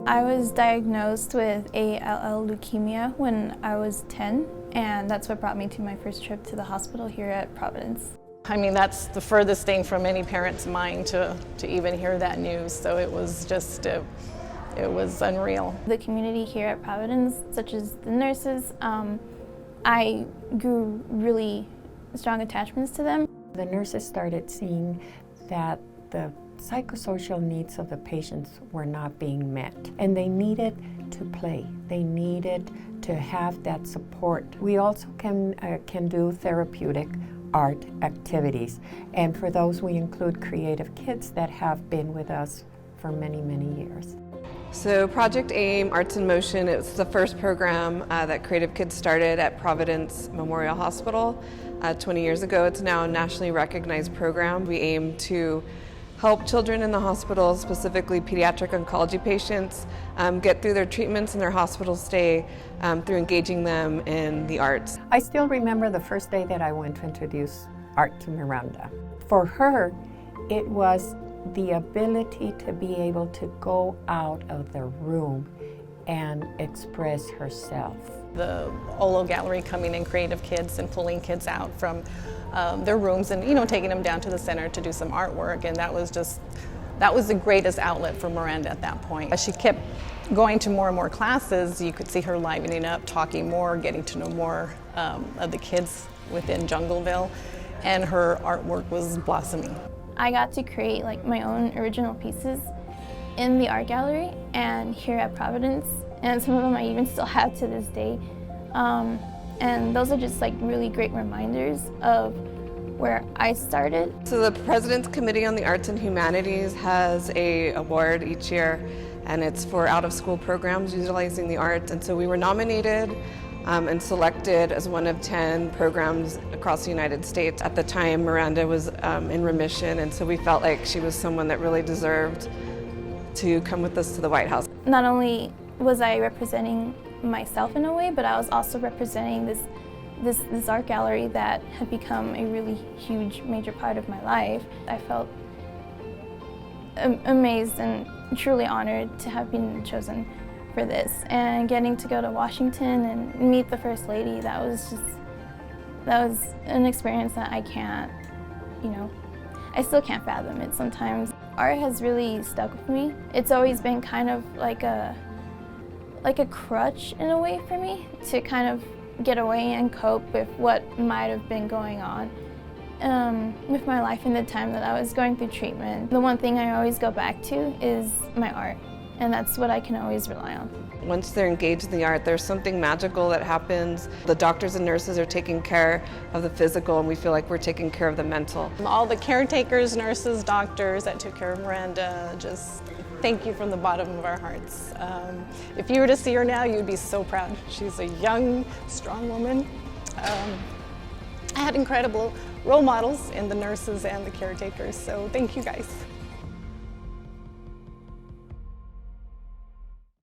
I was diagnosed with ALL leukemia when I was 10, and that's what brought me to my first trip to the hospital here at Providence. I mean, that's the furthest thing from any parent's mind to even hear that news, so it was just, it was unreal. The community here at Providence, such as the nurses, I grew really strong attachments to them. The nurses started seeing that the psychosocial needs of the patients were not being met, and they needed to play. They needed to have that support. We also can do therapeutic art activities, and for those we include creative kids that have been with us for many, many years. So Project AIM Arts in Motion, it's the first program that Creative Kids started at Providence Memorial Hospital 20 years ago. It's now a nationally recognized program. We aim to help children in the hospital, specifically pediatric oncology patients, get through their treatments and their hospital stay through engaging them in the arts. I still remember the first day that I went to introduce art to Miranda. For her, it was the ability to be able to go out of the room and express herself. The Olo Gallery coming in Creative Kids and pulling kids out from their rooms and taking them down to the center to do some artwork, and that was the greatest outlet for Miranda at that point. As she kept going to more and more classes, you could see her livening up, talking more, getting to know more of the kids within Jungleville, and her artwork was blossoming. I got to create my own original pieces in the art gallery and here at Providence, and some of them I even still have to this day. And those are just really great reminders of where I started. So the President's Committee on the Arts and Humanities has an award each year, and it's for out-of-school programs utilizing the arts. And so we were nominated and selected as one of 10 programs across the United States. At the time, Miranda was in remission, and so we felt like she was someone that really deserved to come with us to the White House. Not only was I representing myself in a way, but I was also representing this art gallery that had become a really huge, major part of my life. I felt amazed and truly honored to have been chosen for this, and getting to go to Washington and meet the First Lady. That was an experience that I can't, I still can't fathom it sometimes. Art has really stuck with me. It's always been kind of like a crutch in a way for me to kind of get away and cope with what might have been going on with my life in the time that I was going through treatment. The one thing I always go back to is my art, and that's what I can always rely on. Once they're engaged in the art, there's something magical that happens. The doctors and nurses are taking care of the physical, and we feel like we're taking care of the mental. All the caretakers, nurses, doctors that took care of Miranda, just thank you from the bottom of our hearts. If you were to see her now, you'd be so proud. She's a young, strong woman. I had incredible role models in the nurses and the caretakers, so thank you guys.